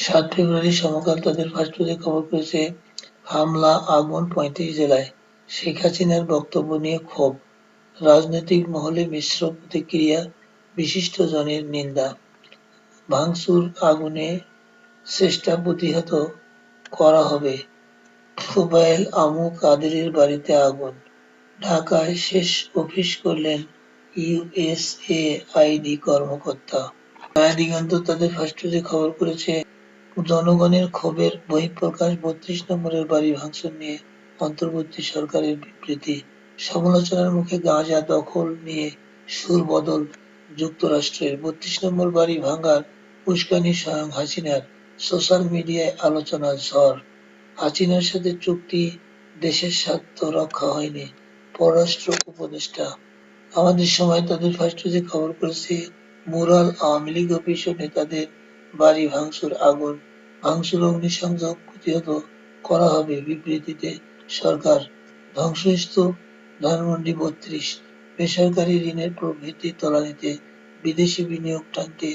7 ফেব্রুয়ারি সমকাল তাদের ফাঁসটুতে খবর করেছে হামলা, আগুন ৩৫ জেলায়, শেখ হাসিনার বক্তব্য নিয়ে ক্ষোভ, রাজনৈতিক মহলে মিশ্র প্রতিক্রিয়া, বিশিষ্টজনের নিন্দা, ভাঙচুর, আগুনে চেষ্টা প্রতিহত করা হবে, ওবায়দুল আমু কাদেরের বাড়িতে আগুন, ঢাকায় শেষ অফিস করলেন ইউএসএআইডি কর্মকর্তা। নয়া দিগন্ত তাদের ফাঁসটুতে খবর করেছে জনগণের ক্ষোভের বহিঃপ্রকাশ, ৩২ নম্বরের বাড়ি ভাঙচুর নিয়ে অন্তর্বর্তী সরকারের বিবৃতি, সমালোচনার মুখে গাজা দখল নিয়ে সুর বদল যুক্তরাষ্ট্রের, ৩২ নম্বর বাড়ি ভাঙার উস্কানি স্বয়ং হাসিনার, সোশ্যাল মিডিয়ায় আলোচনার ঝড়, হাসিনার সাথে চুক্তি, দেশের স্বার্থ রক্ষা হয়নি, পররাষ্ট্র উপদেষ্টা। আমাদের সময় তাদের ফাঁসটুতে খবর করেছে মুরাল, আওয়ামী লীগ অফিস ও নেতাদের বাড়ি ভাঙচুর, আগুন, ভাঙচুর, অগ্নিসংযোগ প্রতিহত করা হবে বিবৃতিতে সরকার, ধ্বংসস্তূপ ধানমন্ডি ৩২, বেসরকারি ঋণের প্রবৃদ্ধি তলানিতে, বিদেশি বিনিয়োগ টানতে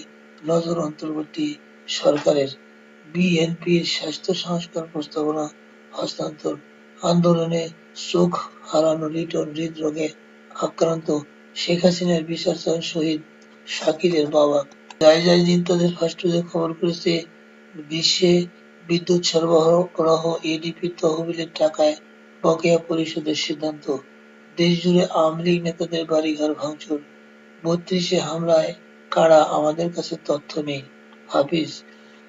নজর অন্তর্বর্তী সরকারের, বিএনপির স্বাস্থ্য সংস্কার প্রস্তাবনা হস্তান্তর, আন্দোলনে চোখ হারানো লিটন হৃদরোগে আক্রান্ত, শেখ হাসিনার বিচার চান শহীদ শাকিলের বাবা। যাই দিন তাদের ফাঁসটুতে খবর করেছে গ্রীষ্মে বিদ্যুৎ সরবরাহ এডিপি তহবিলের টাকায় বকেয়া পরিশোধের সিদ্ধান্ত, দেশজুড়ে আওয়ামী লীগ নেতাদের বাড়িঘর ভাঙচুর, ৩২-এ হামলায় কারা, আমাদের কাছে তথ্য নেই। হাফিজ,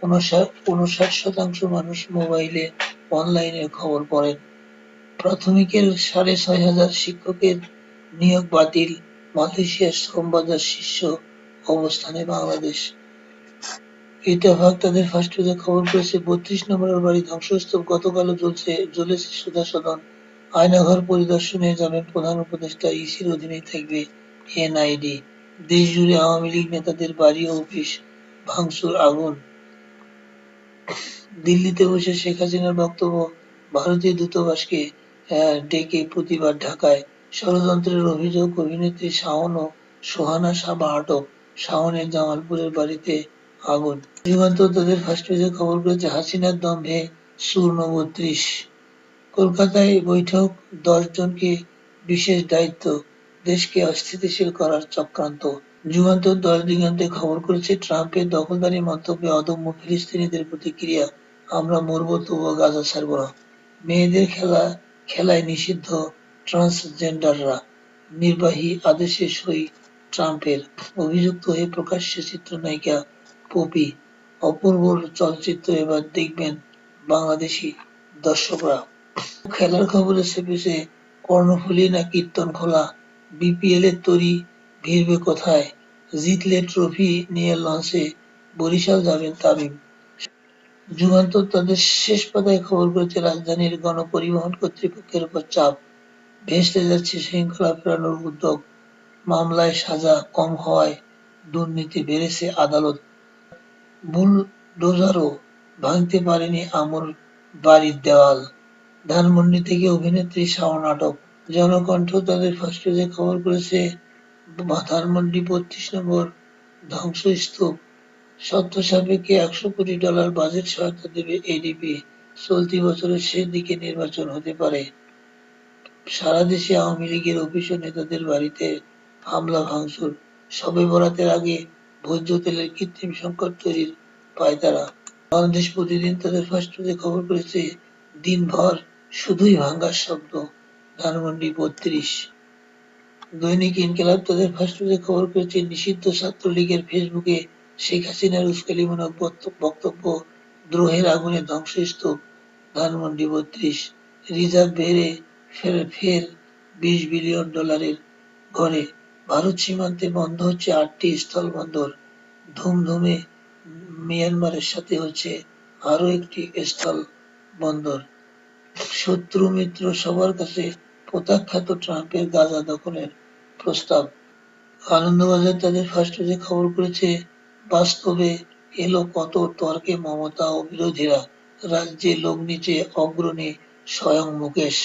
৫৯% মানুষ মোবাইলে অনলাইনে খবর পড়েন। প্রাথমিকের ৬,৫০০ শিক্ষকের নিয়োগ বাতিল, মালয়েশিয়ার শ্রমবাজার শীর্ষ অবস্থানে বাংলাদেশ। ইত্তেফাক তাদের ফাঁসটুতে খবর করেছে ৩২ নম্বরের বাড়ি ধ্বংসস্তূপ, গতকালও জ্বলেছে সুধা সদন, আয়নাঘর পরিদর্শনে যাবেন প্রধান উপদেষ্টা, ইসির অধীনেই থাকবে এনআইডি, দেশজুড়ে আওয়ামী লীগ নেতাদের বাড়ি ও অফিস ভাঙচুর, আগুন। দিল্লিতে বসে শেখ হাসিনার বক্তব্য, ভারতীয় দূতাবাসকে ডেকে প্রতিবাদ, ঢাকায় ষড়যন্ত্রের অভিযোগ, অভিনেত্রী শাওন ও সোহানা সাবা আটক, শাওনের জামালপুরের বাড়িতে আগুন। যুগান্তর তাদের ফাঁসটুতে খবর করেছে হাসিনার দম্ভে চূর্ণ ৩২, কলকাতায় বৈঠক, ১০ জনকে বিশেষ দায়িত্ব, দেশকে অস্থিতিশীল করার চক্রান্ত। যুগান্তর ১০ দিগন্তে খবর করেছে ট্রাম্পের দখলদারি মন্তব্যে অদম্য ফিলিস্তিনিদের প্রতিক্রিয়া, আমরা মরব তবুও গাজা ছাড়ব না, মেয়েদের খেলায় নিষিদ্ধ ট্রান্সজেন্ডাররা, নির্বাহী আদেশে সই ট্রাম্পের, অভিযুক্ত হয়ে প্রকাশ্যে চিত্রনায়িকা পপি, অপূর্বর চলচ্চিত্র এবার দেখবেন বাংলাদেশি দর্শকরা। খেলার খবরে চেপেছে কর্ণফুলী না কীর্তনখোলা, বিপিএল এর তরি ভিড়বে কোথায়, জিতলে ট্রফি নিয়ে লঞ্চে বরিশাল যাবেন তামিম। যুগান্তর তাদের শেষ পাতায় খবর করেছে রাজধানীর গণপরিবহন কর্তৃপক্ষের উপর চাপ, ভেস্তে যাচ্ছে শৃঙ্খলা ফেরানোর উদ্যোগ, মামলায় সাজা কম হওয়ায় দুর্নীতি বেড়েছে, আদালত, বুলডোজারও ভাঙতে পারেনি আমুর বাড়ির দেওয়াল, ধানমন্ডি থেকে অভিনেত্রী শাওন আটক। জনকণ্ঠ তাদের ফাঁসটুতে খবর করেছে ধানমন্ডি ৩২ নম্বর ধ্বংসস্তূপ, শর্ত সাপেক্ষে $১০০ কোটি বাজেট সহায়তা দেবে এডিপি, চলতি বছরের শেষ দিকে নির্বাচন হতে পারে। সারা দেশে আওয়ামী লীগের অফিস ও নেতাদের বাড়িতে হামলা, ভাঙচুর, শবে বরাতের আগে ভোজ্য তেলের কৃত্রিম সংকট তৈরির পায়তারা। বাংলাদেশ প্রতিদিন তাদের ফাঁসটুতে খবর করেছে দিনভর শুধুই ভাঙার শব্দ, ধানমন্ডি ৩২। দৈনিক ইনকিলাব তাদের ফাঁসটুতে খবর করেছে নিষিদ্ধ ছাত্রলীগের ফেসবুকে শেখ হাসিনার উস্কানিমূলক বক্তব্য, দ্রোহের আগুনে ধ্বংসস্তূপ, ধানমন্ডি ৩২। রিজার্ভ বেড়ে ফের $20 বিলিয়ন ঘরে, ভারত সীমান্তে বন্ধ হচ্ছে 8টি স্থলবন্দর, ধুমধুমে মিয়ানমারের সাথে হচ্ছে আরও একটি স্থল বন্দর, শত্রু মিত্র সবার কাছে প্রত্যাখ্যাত ট্রাম্পের গাজা দখলের প্রস্তাব। আনন্দবাজার তাদের ফাঁসটুতে খবর করেছে বাস্তবে এলো কত তর্কে মমতা ও বিরোধীরা, রাজ্যে লগ্নিতে অগ্রণী স্বয়ং মুকেশ।